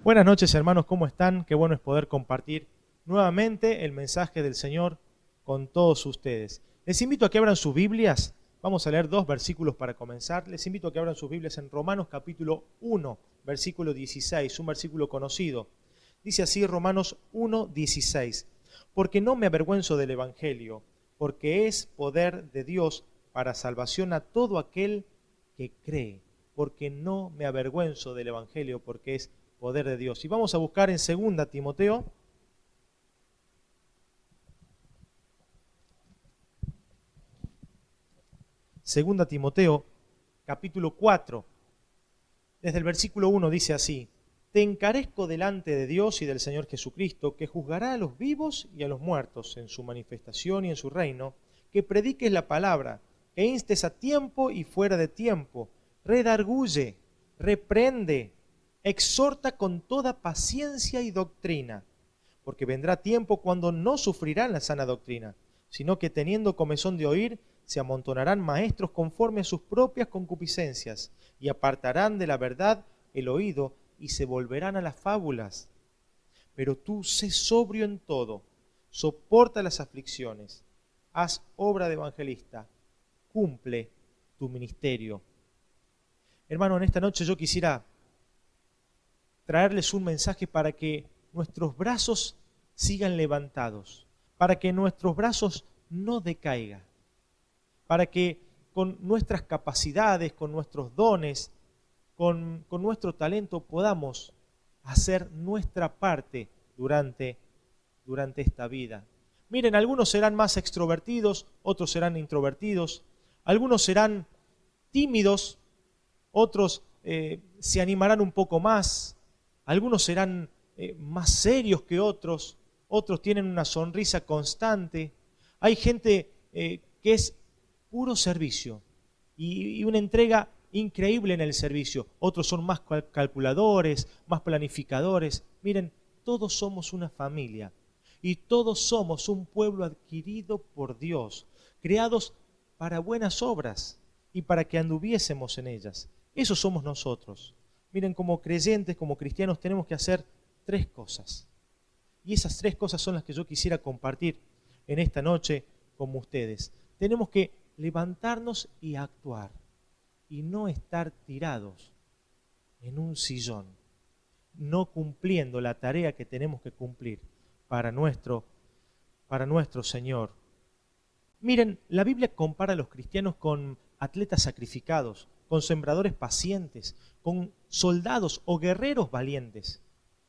Buenas noches, hermanos, ¿cómo están? Qué bueno es poder compartir nuevamente el mensaje del Señor con todos ustedes. Les invito a que abran sus Biblias. Vamos a leer dos versículos para comenzar. Les invito a que abran sus Biblias en Romanos capítulo 1, versículo 16, un versículo conocido. Dice así Romanos 1, 16. Porque no me avergüenzo del Evangelio, porque es poder de Dios para salvación a todo aquel que cree. Porque no me avergüenzo del Evangelio, porque es poder de Dios. Y vamos a buscar en 2 Timoteo. Segunda Timoteo, capítulo 4. Desde el versículo 1 dice así: Te encarezco delante de Dios y del Señor Jesucristo, que juzgará a los vivos y a los muertos en su manifestación y en su reino, que prediques la palabra, que instes a tiempo y fuera de tiempo, redarguye, reprende, exhorta con toda paciencia y doctrina, porque vendrá tiempo cuando no sufrirán la sana doctrina, sino que teniendo comezón de oír, se amontonarán maestros conforme a sus propias concupiscencias, y apartarán de la verdad el oído, y se volverán a las fábulas. Pero tú sé sobrio en todo, soporta las aflicciones, haz obra de evangelista, cumple tu ministerio. Hermano, en esta noche yo quisiera traerles un mensaje para que nuestros brazos sigan levantados, para que nuestros brazos no decaigan, para que con nuestras capacidades, con nuestros dones, con nuestro talento podamos hacer nuestra parte durante esta vida. Miren, algunos serán más extrovertidos, otros serán introvertidos, algunos serán tímidos, otros se animarán un poco más, algunos serán más serios que otros, otros tienen una sonrisa constante. Hay gente que es puro servicio y una entrega increíble en el servicio. Otros son más calculadores, más planificadores. Miren, todos somos una familia y todos somos un pueblo adquirido por Dios, creados para buenas obras y para que anduviésemos en ellas. Eso somos nosotros. Miren, como creyentes, como cristianos, tenemos que hacer 3 cosas. Y esas 3 cosas son las que yo quisiera compartir en esta noche con ustedes. Tenemos que levantarnos y actuar, y no estar tirados en un sillón, no cumpliendo la tarea que tenemos que cumplir para nuestro Señor. Miren, la Biblia compara a los cristianos con atletas sacrificados, con sembradores pacientes, con soldados o guerreros valientes,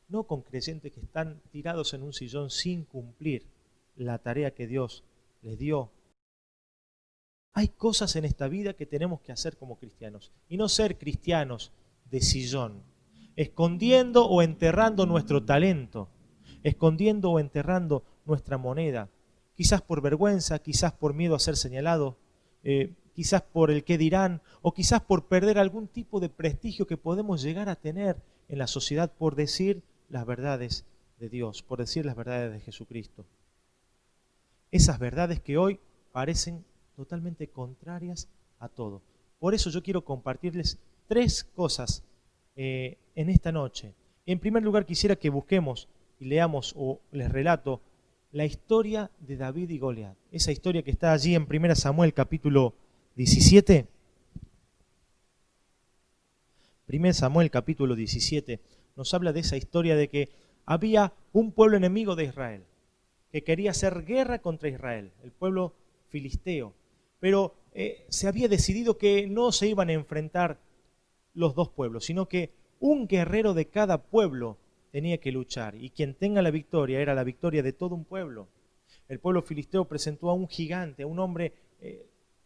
no con creyentes que están tirados en un sillón sin cumplir la tarea que Dios les dio. Hay cosas en esta vida que tenemos que hacer como cristianos y no ser cristianos de sillón, escondiendo o enterrando nuestro talento, escondiendo o enterrando nuestra moneda, quizás por vergüenza, quizás por miedo a ser señalado, quizás por el qué dirán, o quizás por perder algún tipo de prestigio que podemos llegar a tener en la sociedad por decir las verdades de Dios, por decir las verdades de Jesucristo. Esas verdades que hoy parecen totalmente contrarias a todo. Por eso yo quiero compartirles 3 cosas en esta noche. En primer lugar, quisiera que busquemos y leamos, o les relato, la historia de David y Goliat. Esa historia que está allí en 1 Samuel capítulo 17. 1 Samuel capítulo 17 nos habla de esa historia de que había un pueblo enemigo de Israel que quería hacer guerra contra Israel, el pueblo filisteo. Pero se había decidido que no se iban a enfrentar los 2 pueblos, sino que un guerrero de cada pueblo tenía que luchar, y quien tenga la victoria era la victoria de todo un pueblo. El pueblo filisteo presentó a un gigante, a un hombre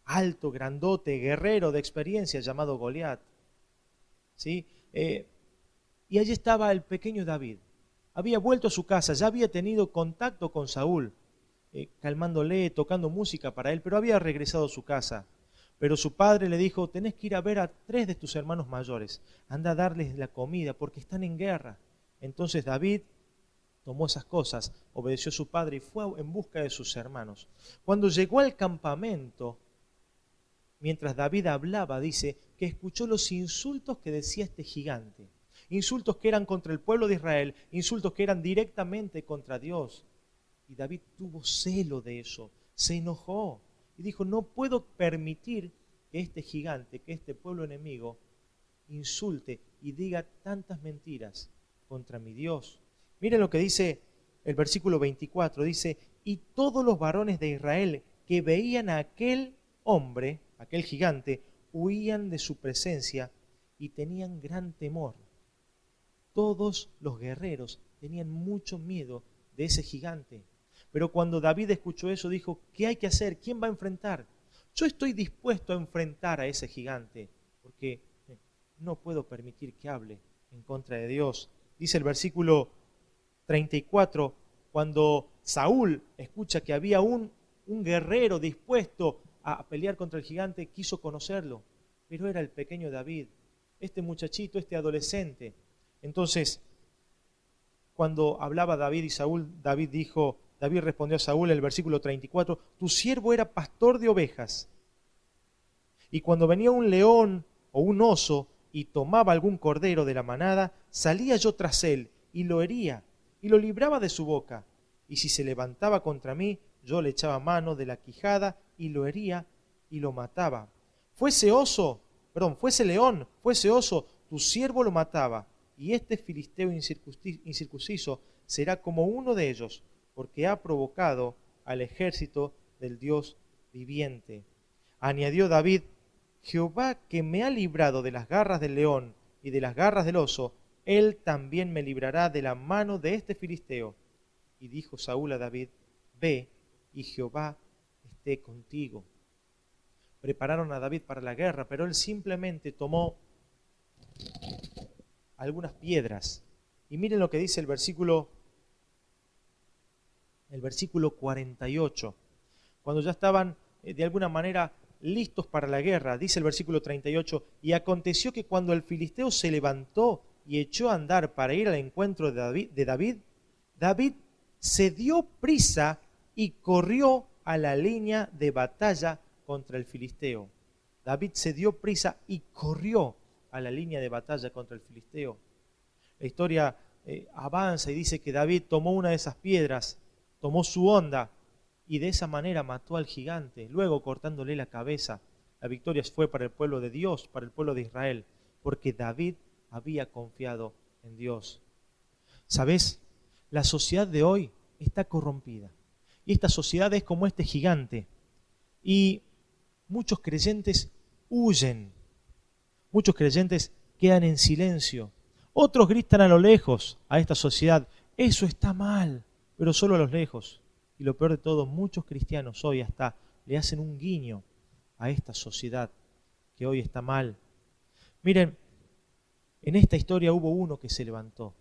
alto, grandote, guerrero de experiencia llamado Goliat. ¿Sí? Y allí estaba el pequeño David. Había vuelto a su casa, ya había tenido contacto con Saúl, calmándole, tocando música para él, pero había regresado a su casa. Pero su padre le dijo: tenés que ir a ver a 3 de tus hermanos mayores, anda a darles la comida porque están en guerra. Entonces David tomó esas cosas, obedeció a su padre y fue en busca de sus hermanos. Cuando llegó al campamento, mientras David hablaba, dice que escuchó los insultos que decía este gigante. insultos que eran contra el pueblo de Israel, insultos que eran directamente contra Dios. Y David tuvo celo de eso, se enojó y dijo, no puedo permitir que este gigante, que este pueblo enemigo, insulte y diga tantas mentiras contra mi Dios. Miren lo que dice el versículo 24, dice, y todos los varones de Israel que veían a aquel hombre, aquel gigante, huían de su presencia y tenían gran temor. Todos los guerreros tenían mucho miedo de ese gigante. Pero cuando David escuchó eso, dijo, ¿qué hay que hacer? ¿Quién va a enfrentar? Yo estoy dispuesto a enfrentar a ese gigante, porque no puedo permitir que hable en contra de Dios. Dice el versículo 34, cuando Saúl escucha que había un guerrero dispuesto a pelear contra el gigante, quiso conocerlo, pero era el pequeño David, este muchachito, este adolescente. Entonces, cuando hablaba David y Saúl, David respondió a Saúl en el versículo 34, tu siervo era pastor de ovejas, y cuando venía un león o un oso y tomaba algún cordero de la manada, salía yo tras él y lo hería y lo libraba de su boca, y si se levantaba contra mí, yo le echaba mano de la quijada y lo hería y lo mataba. Fuese león, fuese oso, tu siervo lo mataba, y este filisteo incircunciso será como uno de ellos, porque ha provocado al ejército del Dios viviente. Añadió David, Jehová que me ha librado de las garras del león y de las garras del oso, él también me librará de la mano de este filisteo. Y dijo Saúl a David, ve, y Jehová esté contigo. Prepararon a David para la guerra, pero él simplemente tomó algunas piedras. Y miren lo que dice el versículo 48. Cuando ya estaban de alguna manera listos para la guerra, dice el versículo 38, y aconteció que cuando el filisteo se levantó y echó a andar para ir al encuentro de David, David se dio prisa y corrió a la línea de batalla contra el filisteo. David se dio prisa y corrió a la línea de batalla contra el filisteo. La historia avanza y dice que David tomó una de esas piedras, tomó su honda y de esa manera mató al gigante, luego cortándole la cabeza. La victoria fue para el pueblo de Dios, para el pueblo de Israel, porque David había confiado en Dios. ¿Sabes? La sociedad de hoy está corrompida. Y esta sociedad es como este gigante. Y muchos creyentes huyen. Muchos creyentes quedan en silencio. Otros gritan a lo lejos a esta sociedad. Eso está mal, pero solo a lo lejos. Y lo peor de todo, muchos cristianos hoy hasta le hacen un guiño a esta sociedad que hoy está mal. Miren, en esta historia hubo uno que se levantó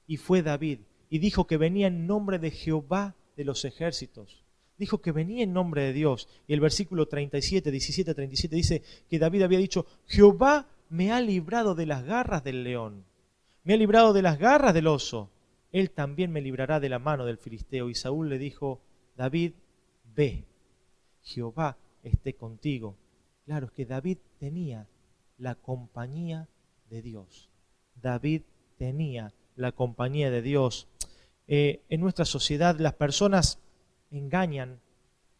y fue David y dijo que venía en nombre de Jehová de los ejércitos. Dijo que venía en nombre de Dios. Y el versículo 37 dice que David había dicho, Jehová me ha librado de las garras del león, me ha librado de las garras del oso. Él también me librará de la mano del filisteo. Y Saúl le dijo, David, ve, Jehová esté contigo. Claro, es que David tenía la compañía de Dios. David tenía la compañía de Dios. En nuestra sociedad las personas engañan,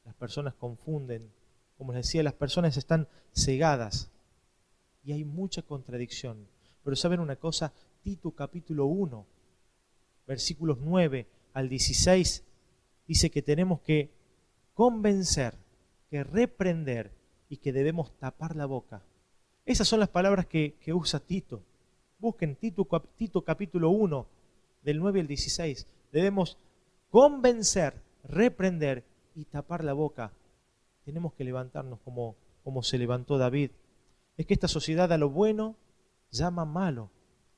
las personas confunden. Como les decía, las personas están cegadas y hay mucha contradicción. Pero ¿saben una cosa? Tito capítulo 1, versículos 9 al 16, dice que tenemos que convencer, que reprender y que debemos tapar la boca. Esas son las palabras que usa Tito. Busquen Tito capítulo 1, del 9 al 16. Debemos convencer, reprender y tapar la boca. Tenemos que levantarnos como se levantó David. Es que esta sociedad a lo bueno llama malo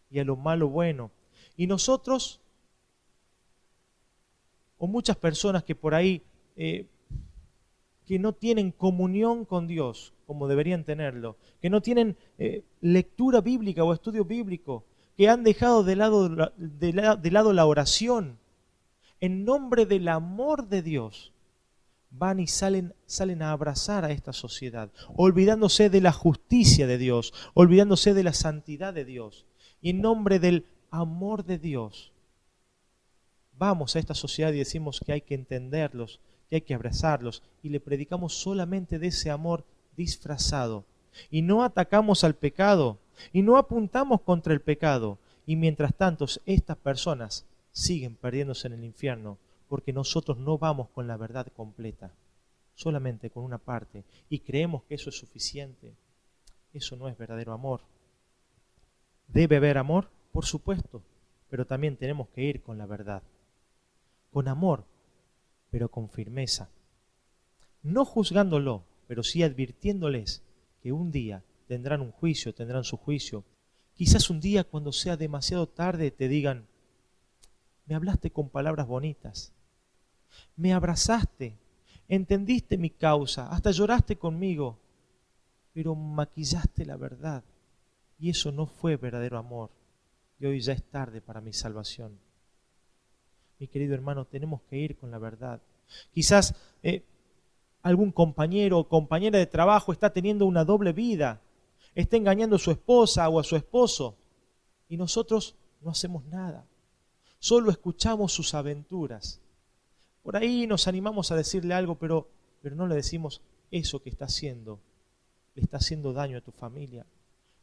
y a lo malo bueno. Y nosotros, o muchas personas que por ahí que no tienen comunión con Dios como deberían tenerlo, que no tienen lectura bíblica o estudio bíblico, que han dejado de lado la oración, en nombre del amor de Dios, van y salen a abrazar a esta sociedad, olvidándose de la justicia de Dios, olvidándose de la santidad de Dios. Y en nombre del amor de Dios, vamos a esta sociedad y decimos que hay que entenderlos, que hay que abrazarlos, y le predicamos solamente de ese amor disfrazado. Y no atacamos al pecado, y no apuntamos contra el pecado. Y mientras tanto, estas personas siguen perdiéndose en el infierno, porque nosotros no vamos con la verdad completa, solamente con una parte, y creemos que eso es suficiente. Eso no es verdadero amor. ¿Debe haber amor? Por supuesto, pero también tenemos que ir con la verdad. Con amor, pero con firmeza. No juzgándolo, pero sí advirtiéndoles que un día tendrán un juicio, tendrán su juicio. Quizás un día, cuando sea demasiado tarde, te digan: me hablaste con palabras bonitas, me abrazaste, entendiste mi causa, hasta lloraste conmigo, pero maquillaste la verdad. Y eso no fue verdadero amor. Y hoy ya es tarde para mi salvación. Mi querido hermano, tenemos que ir con la verdad. Quizás algún compañero o compañera de trabajo está teniendo una doble vida, está engañando a su esposa o a su esposo, y nosotros no hacemos nada. Solo escuchamos sus aventuras. Por ahí nos animamos a decirle algo, pero no le decimos: eso que está haciendo le está haciendo daño a tu familia.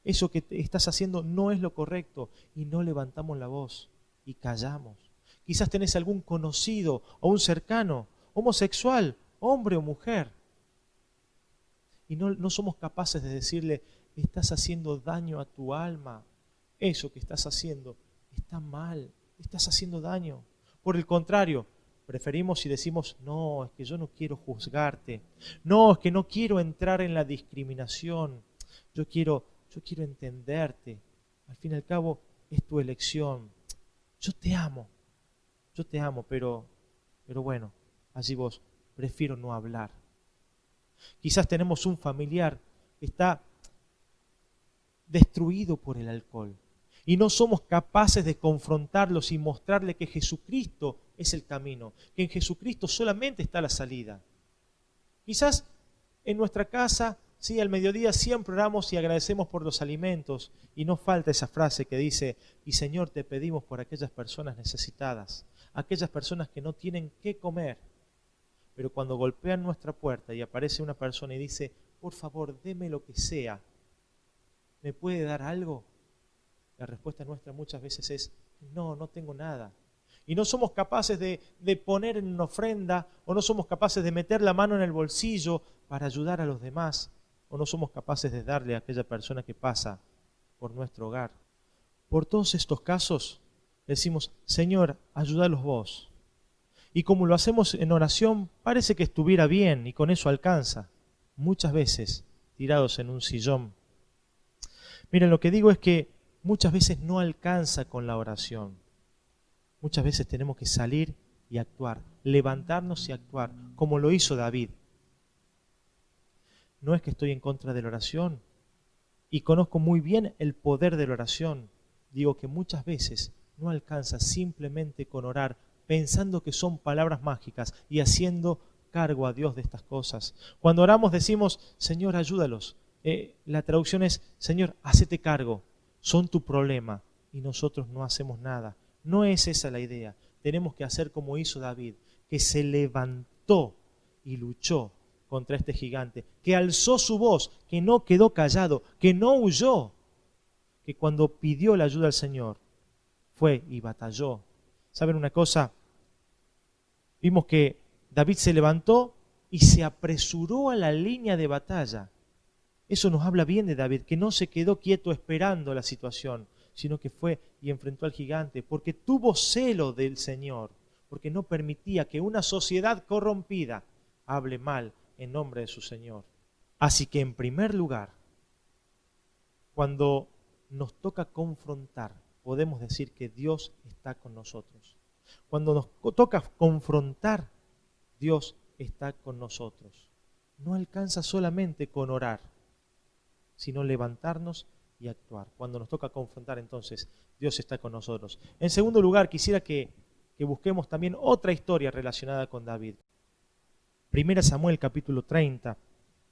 Eso que estás haciendo no es lo correcto, y no levantamos la voz y callamos. Quizás tenés algún conocido o un cercano, homosexual, hombre o mujer, y no somos capaces de decirle: estás haciendo daño a tu alma, eso que estás haciendo está mal, estás haciendo daño. Por el contrario, preferimos y decimos: no, es que yo no quiero juzgarte, no, es que no quiero entrar en la discriminación, yo quiero entenderte, al fin y al cabo es tu elección, yo te amo, pero bueno, allí vos, prefiero no hablar. Quizás tenemos un familiar que está destruido por el alcohol y no somos capaces de confrontarlos y mostrarle que Jesucristo es el camino, que en Jesucristo solamente está la salida. Quizás en nuestra casa, sí, al mediodía siempre oramos y agradecemos por los alimentos, y no falta esa frase que dice: y Señor, te pedimos por aquellas personas necesitadas, aquellas personas que no tienen qué comer. Pero cuando golpean nuestra puerta y aparece una persona y dice: por favor, deme lo que sea, ¿me puede dar algo? La respuesta nuestra muchas veces es: no tengo nada. Y no somos capaces de poner en una ofrenda, o no somos capaces de meter la mano en el bolsillo para ayudar a los demás, o no somos capaces de darle a aquella persona que pasa por nuestro hogar. Por todos estos casos decimos: Señor, ayúdalos vos. Y como lo hacemos en oración, parece que estuviera bien y con eso alcanza. Muchas veces tirados en un sillón. Miren, lo que digo es que muchas veces no alcanza con la oración. Muchas veces tenemos que salir y actuar, levantarnos y actuar, como lo hizo David. No es que estoy en contra de la oración y conozco muy bien el poder de la oración. Digo que muchas veces no alcanza simplemente con orar, pensando que son palabras mágicas y haciendo cargo a Dios de estas cosas. Cuando oramos decimos: Señor, ayúdalos. La traducción es: Señor, hacete cargo, son tu problema, y nosotros no hacemos nada. No es esa la idea. Tenemos que hacer como hizo David, que se levantó y luchó contra este gigante, que alzó su voz, que no quedó callado, que no huyó, que cuando pidió la ayuda al Señor, fue y batalló. ¿Saben una cosa? Vimos que David se levantó y se apresuró a la línea de batalla. Eso nos habla bien de David, que no se quedó quieto esperando la situación, sino que fue y enfrentó al gigante, porque tuvo celo del Señor, porque no permitía que una sociedad corrompida hable mal en nombre de su Señor. Así que, en primer lugar, cuando nos toca confrontar, podemos decir que Dios está con nosotros. Cuando nos toca confrontar, Dios está con nosotros. No alcanza solamente con orar, sino levantarnos y actuar. Cuando nos toca confrontar, entonces Dios está con nosotros. En segundo lugar, quisiera que busquemos también otra historia relacionada con David. 1 Samuel capítulo 30.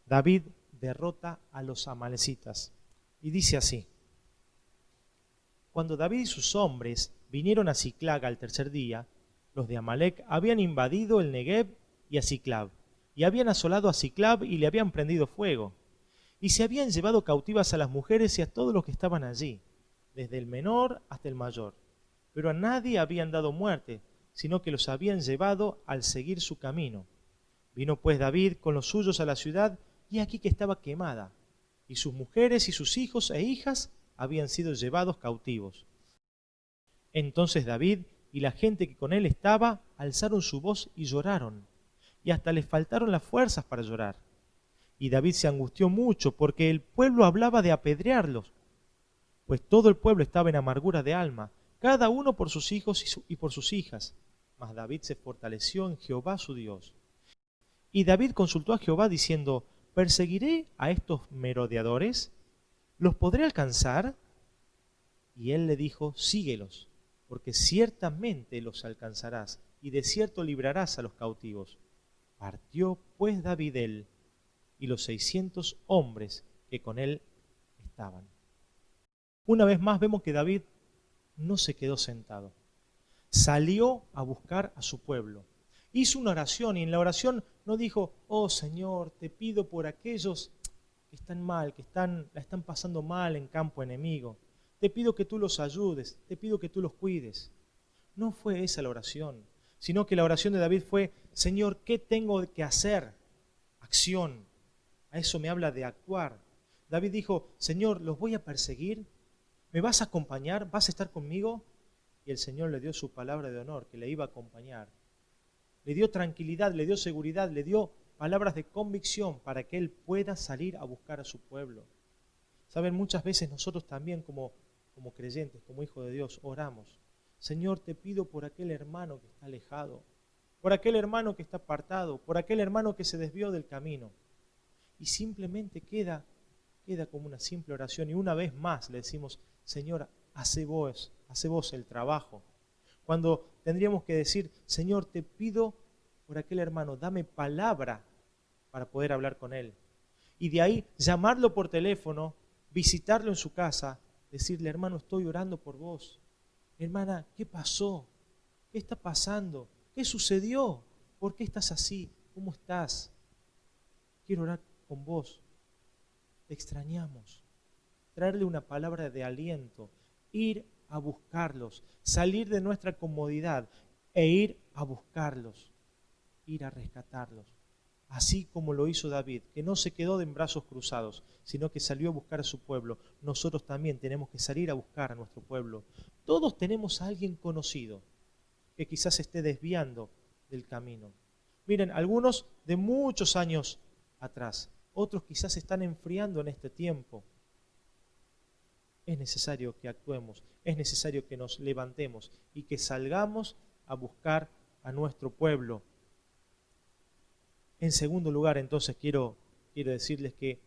David derrota a los amalecitas. Y dice así: Cuando David y sus hombres vinieron a Siclag al tercer día, los de Amalec habían invadido el Negev y a Siclag, y habían asolado a Siclag y le habían prendido fuego. Y se habían llevado cautivas a las mujeres y a todos los que estaban allí, desde el menor hasta el mayor. Pero a nadie habían dado muerte, sino que los habían llevado al seguir su camino. Vino pues David con los suyos a la ciudad, y aquí que estaba quemada, y sus mujeres y sus hijos e hijas habían sido llevados cautivos. Entonces David y la gente que con él estaba alzaron su voz y lloraron, y hasta les faltaron las fuerzas para llorar. Y David se angustió mucho porque el pueblo hablaba de apedrearlos, pues todo el pueblo estaba en amargura de alma, cada uno por sus hijos y por sus hijas. Mas David se fortaleció en Jehová su Dios. Y David consultó a Jehová diciendo, ¿perseguiré a estos merodeadores? ¿Los podré alcanzar? Y él le dijo, síguelos, porque ciertamente los alcanzarás, y de cierto librarás a los cautivos. Partió pues David él, y los 600 hombres que con él estaban. Una vez más vemos que David no se quedó sentado. Salió a buscar a su pueblo. Hizo una oración y en la oración no dijo, oh Señor, te pido por aquellos que están mal, que la están pasando mal en campo enemigo. Te pido que tú los ayudes, te pido que tú los cuides. No fue esa la oración, sino que la oración de David fue, Señor, ¿qué tengo que hacer? Acción. A eso me habla de actuar. David dijo, Señor, los voy a perseguir, ¿me vas a acompañar? ¿Vas a estar conmigo? Y el Señor le dio su palabra de honor, que le iba a acompañar. Le dio tranquilidad, le dio seguridad, le dio palabras de convicción para que él pueda salir a buscar a su pueblo. Saben, muchas veces nosotros también como creyentes, como hijos de Dios, oramos. Señor, te pido por aquel hermano que está alejado, por aquel hermano que está apartado, por aquel hermano que se desvió del camino. Y simplemente queda como una simple oración. Y una vez más le decimos, Señor, hace vos el trabajo. Cuando tendríamos que decir, Señor, te pido por aquel hermano, dame palabra para poder hablar con él. Y de ahí llamarlo por teléfono, visitarlo en su casa, decirle, hermano, estoy orando por vos. Hermana, ¿qué pasó? ¿Qué está pasando? ¿Qué sucedió? ¿Por qué estás así? ¿Cómo estás? Quiero orar con vos. Te extrañamos. Traerle una palabra de aliento, ir a buscarlos, salir de nuestra comodidad e ir a buscarlos, ir a rescatarlos. Así como lo hizo David, que no se quedó en brazos cruzados, sino que salió a buscar a su pueblo. Nosotros también tenemos que salir a buscar a nuestro pueblo. Todos tenemos a alguien conocido que quizás esté desviando del camino. Miren, algunos de muchos años atrás, otros quizás están enfriando en este tiempo. Es necesario que actuemos, es necesario que nos levantemos y que salgamos a buscar a nuestro pueblo. En segundo lugar, entonces, quiero decirles que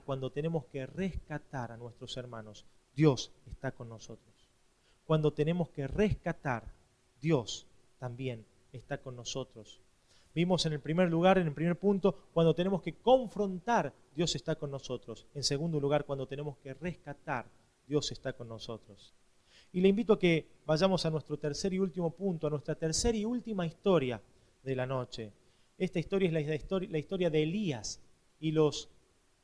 cuando tenemos que rescatar a nuestros hermanos, Dios está con nosotros. Cuando tenemos que rescatar, Dios también está con nosotros. Vimos en el primer lugar, en el primer punto, cuando tenemos que confrontar, Dios está con nosotros. En segundo lugar, cuando tenemos que rescatar, Dios está con nosotros. Y le invito a que vayamos a nuestro tercer y último punto, a nuestra tercera y última historia de la noche. Esta historia es la historia de Elías y los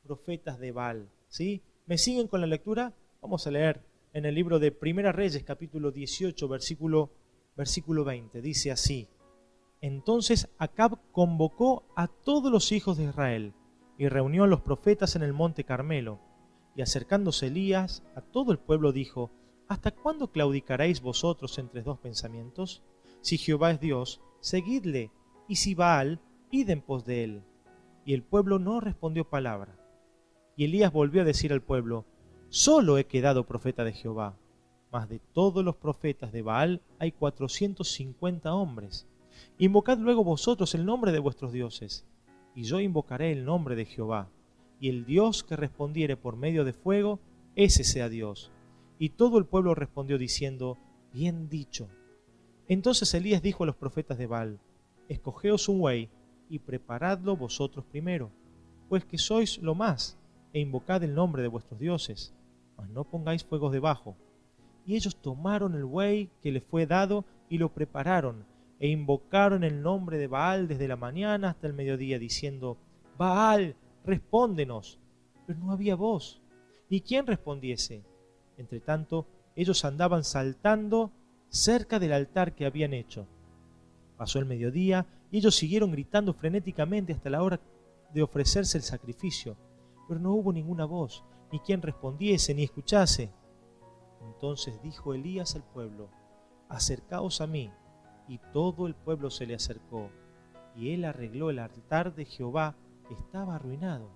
profetas de Baal. ¿Sí? ¿Me siguen con la lectura? Vamos a leer en el libro de Primera Reyes, capítulo 18, versículo 20. Dice así: Entonces Acab convocó a todos los hijos de Israel y reunió a los profetas en el monte Carmelo. Y acercándose Elías a todo el pueblo dijo: ¿Hasta cuándo claudicaréis vosotros entre dos pensamientos? Si Jehová es Dios, seguidle, y si Baal, id en pos de él. Y el pueblo no respondió palabra. Y Elías volvió a decir al pueblo: Solo he quedado profeta de Jehová, mas de todos los profetas de Baal hay 450 hombres. Invocad luego vosotros el nombre de vuestros dioses, y yo invocaré el nombre de Jehová, y el Dios que respondiere por medio de fuego, ese sea Dios. Y todo el pueblo respondió diciendo: Bien dicho. Entonces Elías dijo a los profetas de Baal: Escogeos un buey y preparadlo vosotros primero, pues que sois lo más, e invocad el nombre de vuestros dioses, mas no pongáis fuegos debajo. Y ellos tomaron el buey que les fue dado y lo prepararon, e invocaron el nombre de Baal desde la mañana hasta el mediodía, diciendo: Baal, respóndenos. Pero no había voz, ni quien respondiese. Entre tanto, ellos andaban saltando cerca del altar que habían hecho. Pasó el mediodía, y ellos siguieron gritando frenéticamente hasta la hora de ofrecerse el sacrificio. Pero no hubo ninguna voz, ni quien respondiese, ni escuchase. Entonces dijo Elías al pueblo: Acercaos a mí. Y todo el pueblo se le acercó, y él arregló el altar de Jehová, que estaba arruinado.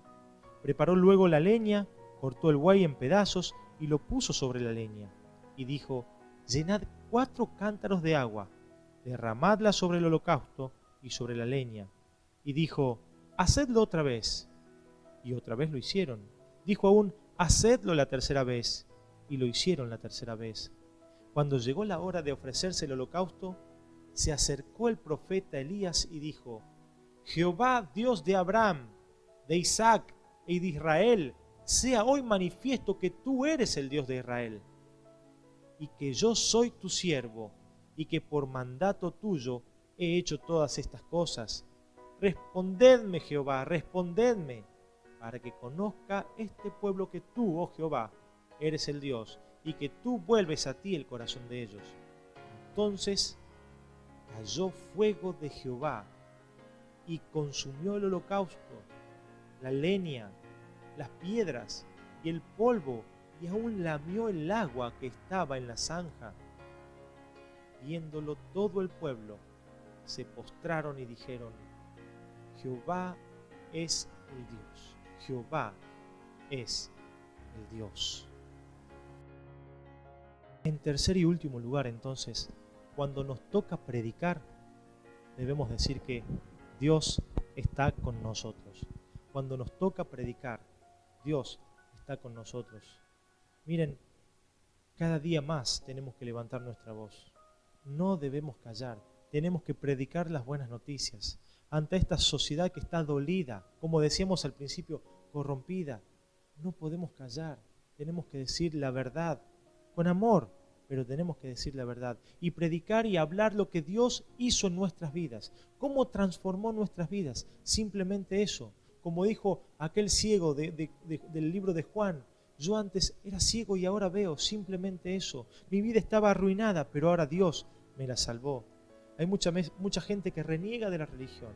Preparó luego la leña, cortó el buey en pedazos y lo puso sobre la leña. Y dijo: Llenad 4 cántaros de agua, derramadla sobre el holocausto y sobre la leña. Y dijo: Hacedlo otra vez. Y otra vez lo hicieron. Dijo aún: Hacedlo la tercera vez. Y lo hicieron la tercera vez. Cuando llegó la hora de ofrecerse el holocausto, se acercó el profeta Elías y dijo: Jehová, Dios de Abraham, de Isaac y de Israel, sea hoy manifiesto que tú eres el Dios de Israel, y que yo soy tu siervo, y que por mandato tuyo he hecho todas estas cosas. Respondedme, Jehová, respondedme, para que conozca este pueblo que tú, oh Jehová, eres el Dios, y que tú vuelves a ti el corazón de ellos. Entonces cayó fuego de Jehová y consumió el holocausto, la leña, las piedras y el polvo, y aún lamió el agua que estaba en la zanja. Viéndolo todo el pueblo, se postraron y dijeron: Jehová es el Dios, Jehová es el Dios. En tercer y último lugar, entonces, cuando nos toca predicar, debemos decir que Dios está con nosotros. Cuando nos toca predicar, Dios está con nosotros. Miren, cada día más tenemos que levantar nuestra voz. No debemos callar, tenemos que predicar las buenas noticias. Ante esta sociedad que está dolida, como decíamos al principio, corrompida, no podemos callar, tenemos que decir la verdad, con amor, pero tenemos que decir la verdad y predicar y hablar lo que Dios hizo en nuestras vidas, cómo transformó nuestras vidas, simplemente eso. Como dijo aquel ciego del libro de Juan: yo antes era ciego y ahora veo, simplemente eso. Mi vida estaba arruinada, pero ahora Dios me la salvó. Hay mucha gente que reniega de la religión,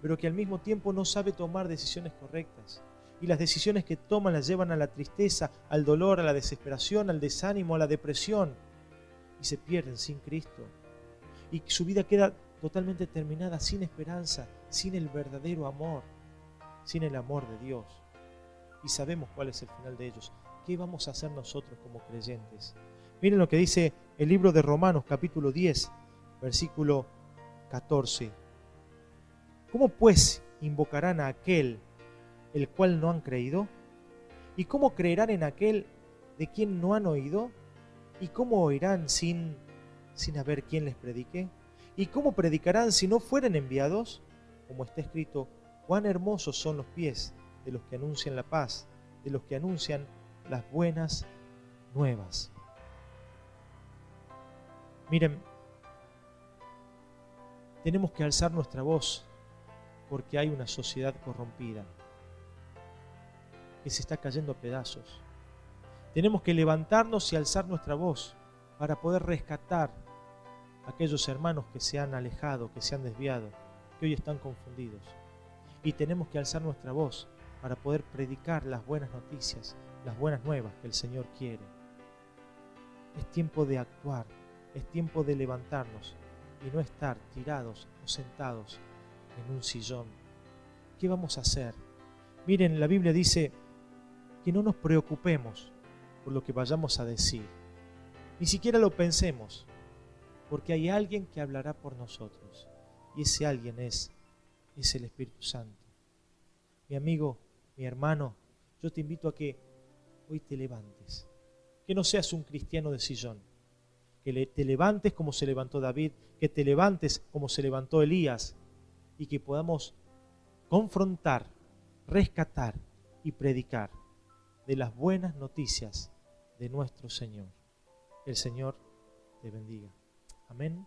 pero que al mismo tiempo no sabe tomar decisiones correctas. Y las decisiones que toman las llevan a la tristeza, al dolor, a la desesperación, al desánimo, a la depresión. Y se pierden sin Cristo. Y su vida queda totalmente terminada, sin esperanza, sin el verdadero amor, sin el amor de Dios. Y sabemos cuál es el final de ellos. ¿Qué vamos a hacer nosotros como creyentes? Miren lo que dice el libro de Romanos, capítulo 10, versículo 14. ¿Cómo pues invocarán a aquel el cual no han creído? ¿Y cómo creerán en aquel de quien no han oído? ¿Y cómo oirán sin haber quien les predique? ¿Y cómo predicarán si no fueren enviados? Como está escrito: cuán hermosos son los pies de los que anuncian la paz, de los que anuncian las buenas nuevas. Miren, tenemos que alzar nuestra voz porque hay una sociedad corrompida que se está cayendo a pedazos. Tenemos que levantarnos y alzar nuestra voz para poder rescatar a aquellos hermanos que se han alejado, que se han desviado, que hoy están confundidos. Y tenemos que alzar nuestra voz para poder predicar las buenas noticias, las buenas nuevas que el Señor quiere. Es tiempo de actuar, es tiempo de levantarnos y no estar tirados o sentados en un sillón. ¿Qué vamos a hacer? Miren, la Biblia dice que no nos preocupemos por lo que vayamos a decir. Ni siquiera lo pensemos, porque hay alguien que hablará por nosotros. Y ese alguien es el Espíritu Santo. Mi amigo, mi hermano, yo te invito a que hoy te levantes. Que no seas un cristiano de sillón. Que te levantes como se levantó David, que te levantes como se levantó Elías, y que podamos confrontar, rescatar y predicar de las buenas noticias de nuestro Señor. El Señor te bendiga. Amén.